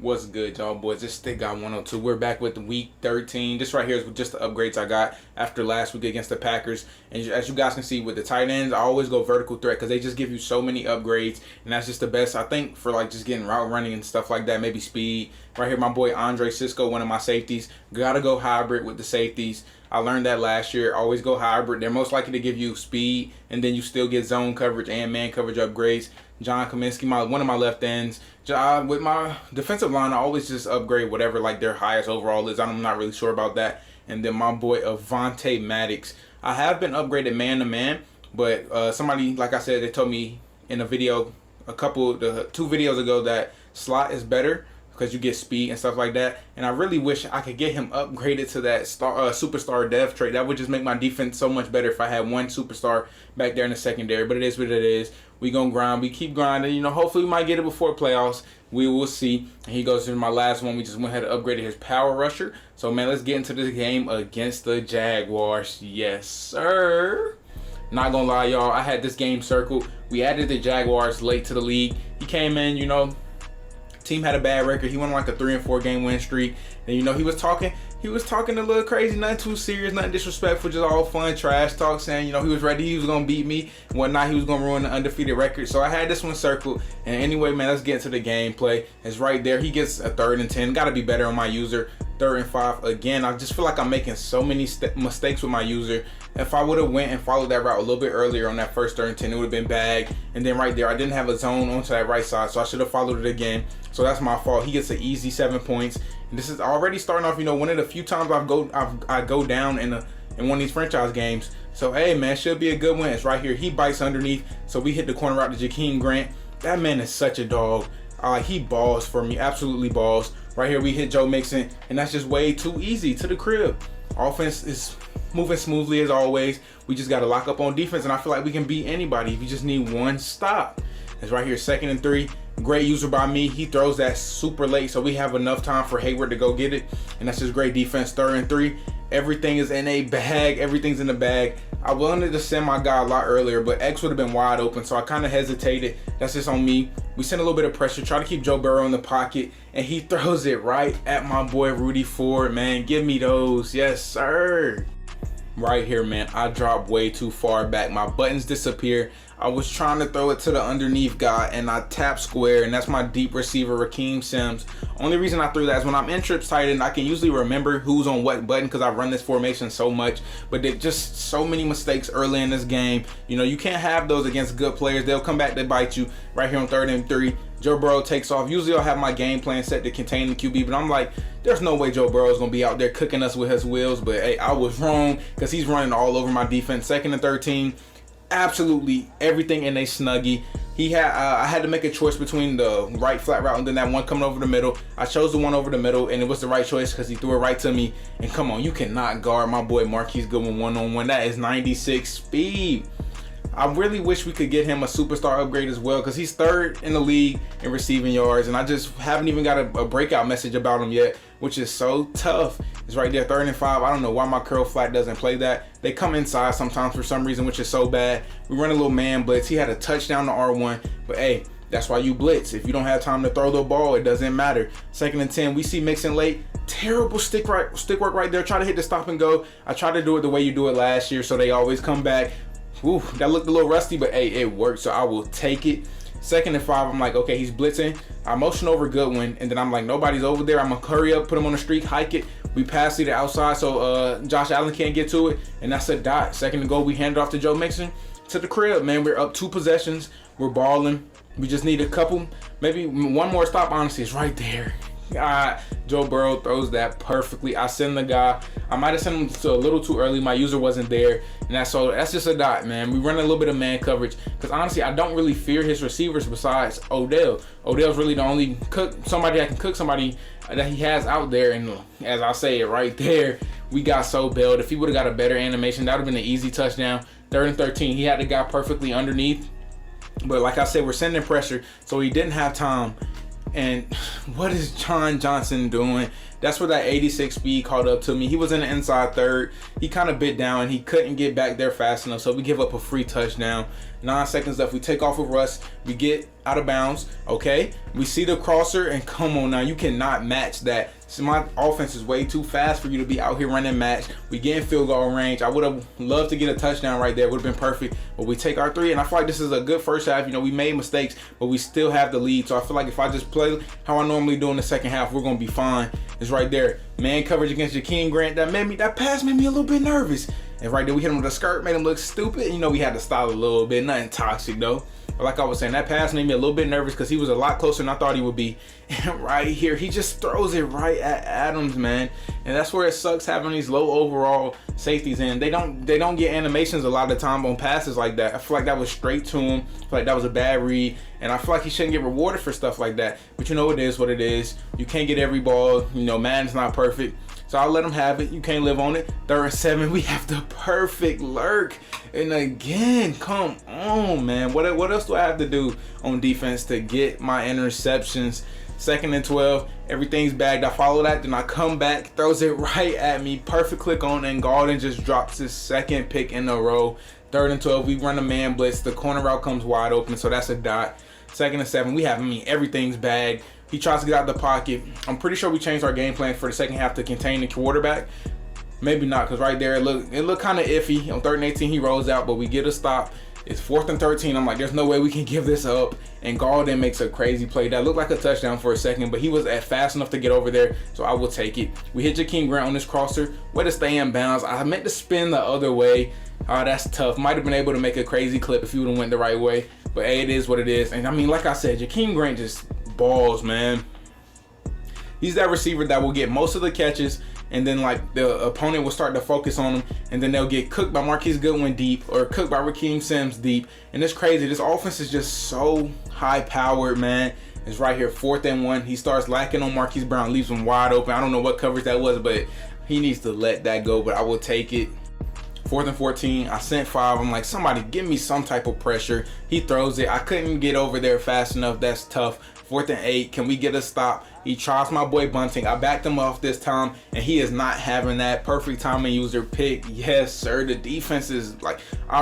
What's good, y'all boys? This Stick got 102. We're back with week 13. This right here is just the upgrades I got after last week against the Packers. And as you guys can see with the tight ends, I always go vertical threat because they just give you so many upgrades. And that's just the best, I think, for like just getting route running and stuff like that. Maybe speed. Right here, my boy Andre Cisco, one of my safeties. Gotta go hybrid with the safeties. I learned that last year. Always go hybrid. They're most likely to give you speed, and then you still get zone coverage and man coverage upgrades. John Kaminsky, one of my left ends. With my defensive line, I always just upgrade whatever like their highest overall is. I'm not really sure about that. And then my boy Avonte Maddox. I have been upgraded man to man, but somebody, like I said, they told me in a video, two videos ago, that slot is better because you get speed and stuff like that. And I really wish I could get him upgraded to that superstar dev trait. That would just make my defense so much better if I had one superstar back there in the secondary. But it is what it is. We gonna grind. We keep grinding. You know, hopefully we might get it before playoffs. We will see. And he goes to my last one. We just went ahead and upgraded his power rusher. So, man, let's get into this game against the Jaguars. Yes, sir. Not gonna lie, y'all. I had this game circled. We added the Jaguars late to the league. He came in, you know, team had a bad record. He went on like a 3 and 4 game win streak. And you know, he was talking a little crazy, nothing too serious, nothing disrespectful, just all fun trash talk, saying, you know, he was ready, he was gonna beat me and whatnot, he was gonna ruin the undefeated record. So I had this one circled. And anyway, man, let's get into the gameplay. It's right there. He gets a 3rd and 10. Gotta be better on my user. 3rd and 5. Again, I just feel like I'm making so many mistakes with my user. If I would have went and followed that route a little bit earlier on that first 3rd and 10, it would have been bagged. And then right there, I didn't have a zone onto that right side, so I should have followed it again. So that's my fault. He gets an easy 7 points. And this is already starting off, you know, one of the few times I go down in one of these franchise games. So hey, man, should be a good one. It's right here. He bites underneath, so we hit the corner route to Jakeem Grant. That man is such a dog. He balls for me, absolutely balls. Right here, we hit Joe Mixon, and that's just way too easy to the crib. Offense is moving smoothly as always. We just got to lock up on defense, and I feel like we can beat anybody if you just need one stop. It's right here, 2nd and 3. Great user by me. He throws that super late, so we have enough time for Hayward to go get it, and that's just great defense. 3rd and 3. Everything is in a bag. Everything's in the bag. I wanted to send my guy a lot earlier, but X would have been wide open, so I kind of hesitated. That's just on me. We sent a little bit of pressure, try to keep Joe Burrow in the pocket, and he throws it right at my boy Rudy Ford. Man, give me those. Yes, sir. Right here, man, I dropped way too far back. My buttons disappear. I was trying to throw it to the underneath guy, and I tap square, and that's my deep receiver, Raheem Sims. Only reason I threw that is when I'm in trips tight end, I can usually remember who's on what button because I run this formation so much. But there's just so many mistakes early in this game. You know, you can't have those against good players. They'll come back to bite you. Right here on 3rd and 3. Joe Burrow takes off. Usually I'll have my game plan set to contain the QB, but I'm like, there's no way Joe Burrow is going to be out there cooking us with his wheels. But hey, I was wrong because he's running all over my defense. 2nd and 13. Absolutely everything in a snuggie. I had to make a choice between the right flat route and then that one coming over the middle. I chose the one over the middle, and it was the right choice because he threw it right to me. And come on, you cannot guard my boy Marquise Goodwin one-on-one. That is 96 speed. I really wish we could get him a superstar upgrade as well because he's 3rd in the league in receiving yards, and I just haven't even got a breakout message about him yet, which is so tough. It's right there, 3rd and 5. I don't know why my curl flat doesn't play that. They come inside sometimes for some reason, which is so bad. We run a little man blitz. He had a touchdown to R1, but hey, that's why you blitz. If you don't have time to throw the ball, it doesn't matter. 2nd and 10, we see Mixon late. Terrible stick work right there. Try to hit the stop and go. I tried to do it the way you do it last year, so they always come back. Ooh, that looked a little rusty, but hey, it worked, so I will take it. 2nd and 5, I'm like, okay, he's blitzing. I motion over Goodwin, and then I'm like, nobody's over there. I'm going to hurry up, put him on the streak, hike it. We pass to the outside, so Josh Allen can't get to it, and that's a dot. 2nd and goal, we hand it off to Joe Mixon to the crib, man. We're up 2 possessions. We're balling. We just need a couple, maybe one more stop, honestly. It's right there. God, Joe Burrow throws that perfectly. I send the guy. I might have sent him to a little too early. My user wasn't there, and that's just a dot, man. We run a little bit of man coverage because honestly, I don't really fear his receivers besides Odell. Odell's really the only somebody that can cook somebody that he has out there, and as I say it right there, we got so bailed. If he would have got a better animation, that would have been an easy touchdown. 3rd and 13, he had the guy perfectly underneath, but like I said, we're sending pressure, so he didn't have time. And what is John Johnson doing? That's where that 86 speed caught up to me. He was in the inside 3rd. He kind of bit down. He couldn't get back there fast enough, so we give up a free touchdown. 9 seconds left. We take off with Russ. We get out of bounds. Okay, we see the crosser, and come on now, you cannot match that. So my offense is way too fast for you to be out here running match. We get in field goal range. I would have loved to get a touchdown right there. It would have been perfect. But we take our 3, and I feel like this is a good first half. You know, we made mistakes, but we still have the lead. So I feel like if I just play how I normally do in the second half, we're gonna be fine. It's right there. Man coverage against Jakeem Grant. That pass made me a little bit nervous. And right there, we hit him with a skirt, made him look stupid. You know, we had to style a little bit. Nothing toxic though. But like I was saying, that pass made me a little bit nervous because he was a lot closer than I thought he would be. And right here, he just throws it right at Adams, man. And that's where it sucks having these low overall safeties in. They don't get animations a lot of the time on passes like that. I feel like that was straight to him. I feel like that was a bad read. And I feel like he shouldn't get rewarded for stuff like that. But you know, it is what it is. You can't get every ball. You know, Madden's not perfect. So I'll let him have it. You can't live on it. 3rd and 7. We have the perfect lurk. And again, come on, man. What else do I have to do on defense to get my interceptions? 2nd and 12. Everything's bagged. I follow that. Then I come back. Throws it right at me. Perfect click on. And Golden just drops his 2nd pick in a row. 3rd and 12. We run a man blitz. The corner route comes wide open. So that's a dot. 2nd and 7. We have, everything's bagged. He tries to get out the pocket. I'm pretty sure we changed our game plan for the second half to contain the quarterback. Maybe not, because right there it looked kind of iffy. On 3rd and 18, he rolls out, but we get a stop. It's 4th and 13. I'm like, there's no way we can give this up. And Golden makes a crazy play. That looked like a touchdown for a second, but he was fast enough to get over there, so I will take it. We hit Jakeem Grant on this crosser. Way to stay in bounds. I meant to spin the other way. That's tough. Might have been able to make a crazy clip if he would have went the right way. But hey, it is what it is. And like I said, Jakeem Grant just balls, man. He's that receiver that will get most of the catches, and then like the opponent will start to focus on him, and then they'll get cooked by Marquise Goodwin deep or cooked by Raheem Sims deep. And it's crazy. This offense is just so high powered, man. It's right here, 4th and 1. He starts lacking on Marquise Brown, leaves him wide open. I don't know what coverage that was, but he needs to let that go, but I will take it. 4th and 14. I sent 5. I'm like, somebody give me some type of pressure. He throws it. I couldn't get over there fast enough. That's tough. 4th and 8. Can we get a stop? He tries my boy Bunting. I backed him off this time, and he is not having that. Perfect timing user pick. Yes, sir. The defense is like, I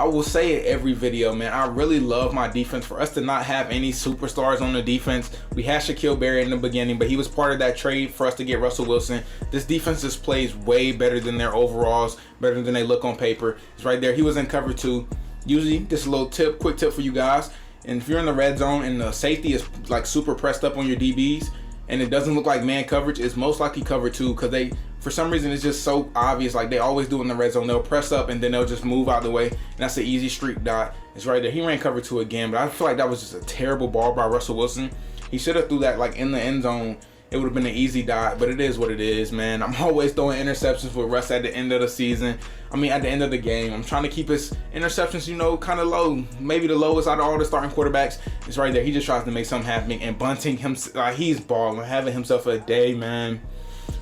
will say it every video, man. I really love my defense. For us to not have any superstars on the defense, we had Shaquille Barrett in the beginning, but he was part of that trade for us to get Russell Wilson. This defense just plays way better than their overalls, better than they look on paper. It's right there. He was in cover 2. Usually, just a little tip, quick tip for you guys. And if you're in the red zone and the safety is like super pressed up on your DBs and it doesn't look like man coverage, it's most likely cover 2, because for some reason it's just so obvious. Like they always do in the red zone. They'll press up and then they'll just move out the way. And that's an easy streak dot. It's right there. He ran cover 2 again, but I feel like that was just a terrible ball by Russell Wilson. He should have threw that like in the end zone. It would have been an easy dot, but it is what it is, man. I'm always throwing interceptions with Russ at the end of the season. At the end of the game. I'm trying to keep his interceptions, kind of low. Maybe the lowest out of all the starting quarterbacks. It's right there. He just tries to make something happen. And Bunting, he's balling, having himself a day, man.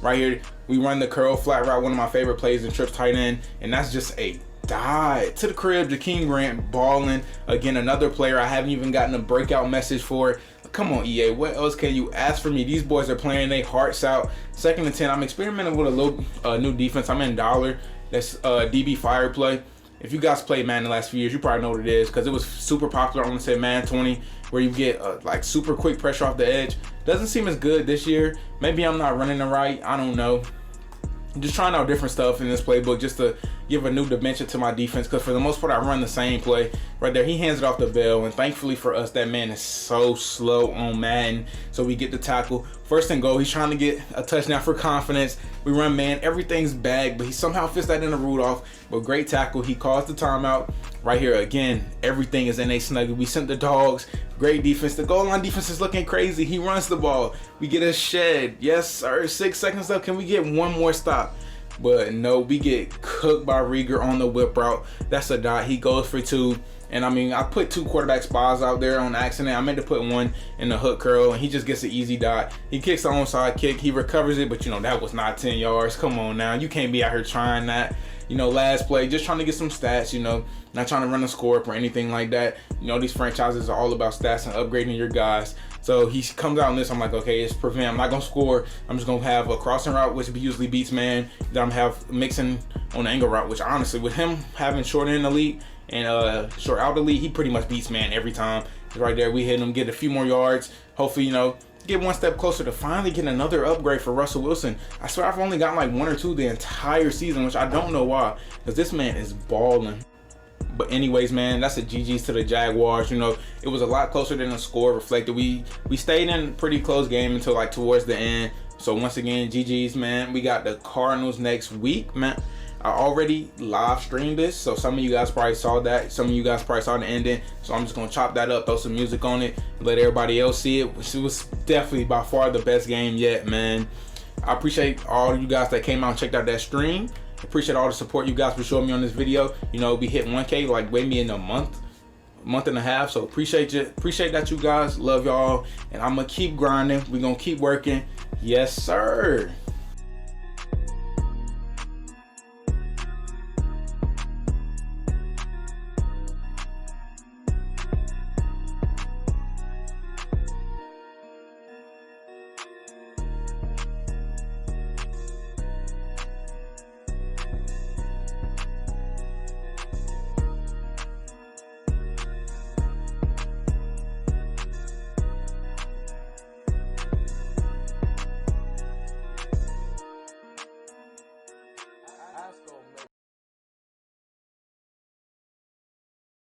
Right here, we run the curl flat route, one of my favorite plays in trips tight end, and that's just a dot to the crib. Jakeem Grant balling. Again, another player I haven't even gotten a breakout message for. Come on, EA, what else can you ask for me? These boys are playing their hearts out. 2nd and 10. I'm experimenting with a little new defense. I'm in dollar. That's DB fire play. If you guys played Madden the last few years, you probably know what it is, because it was super popular. I want to say Madden 20, where you get like super quick pressure off the edge. Doesn't seem as good this year. Maybe I'm not running it right. I don't know. I'm just trying out different stuff in this playbook just to give a new dimension to my defense, because for the most part I run the same play. Right there, he hands it off to Bell, and thankfully for us, that man is so slow on Madden, so we get the tackle. 1st and goal. He's trying to get a touchdown for confidence. We run man, everything's bagged, but he somehow fits that into Rudolph. But great tackle. He calls the timeout. Right here again, everything is in a snuggie. We sent the dogs. Great defense. The goal line defense is looking crazy. He runs the ball. We get a shed. Yes, sir. 6 seconds left. Can we get one more stop? But no, we get cooked by Rieger on the whip route. That's a dot. He goes for 2. And I put 2 quarterback spies out there on accident. I meant to put one in the hook curl, and he just gets an easy dot. He kicks the onside kick. He recovers it, but that was not 10 yards. Come on now. You can't be out here trying that. Last play, just trying to get some stats, not trying to run a score up or anything like that. These franchises are all about stats and upgrading your guys. So he comes out on this. I'm like, okay, it's prevent. I'm not going to score. I'm just going to have a crossing route, which usually beats man. Then I'm have mixing on the angle route, which honestly, with him having short end elite And short out the lead, he pretty much beats man every time. Right there, we hit him, get a few more yards. Hopefully, get one step closer to finally getting another upgrade for Russell Wilson. I swear I've only gotten like 1 or 2 the entire season, which I don't know why, because this man is balling. But anyways, man, that's a GG's to the Jaguars. It was a lot closer than the score reflected. We stayed in a pretty close game until like towards the end. So once again, GG's, man. We got the Cardinals next week, man. I already live streamed this, so some of you guys probably saw that. Some of you guys probably saw the ending. So I'm just gonna chop that up, throw some music on it, let everybody else see it. It was definitely by far the best game yet, man. I appreciate all you guys that came out and checked out that stream. Appreciate all the support you guys for showing me on this video. We hit 1K like maybe in a month and a half. So appreciate that, you guys. Love y'all, and I'm gonna keep grinding. We're gonna keep working. Yes, sir.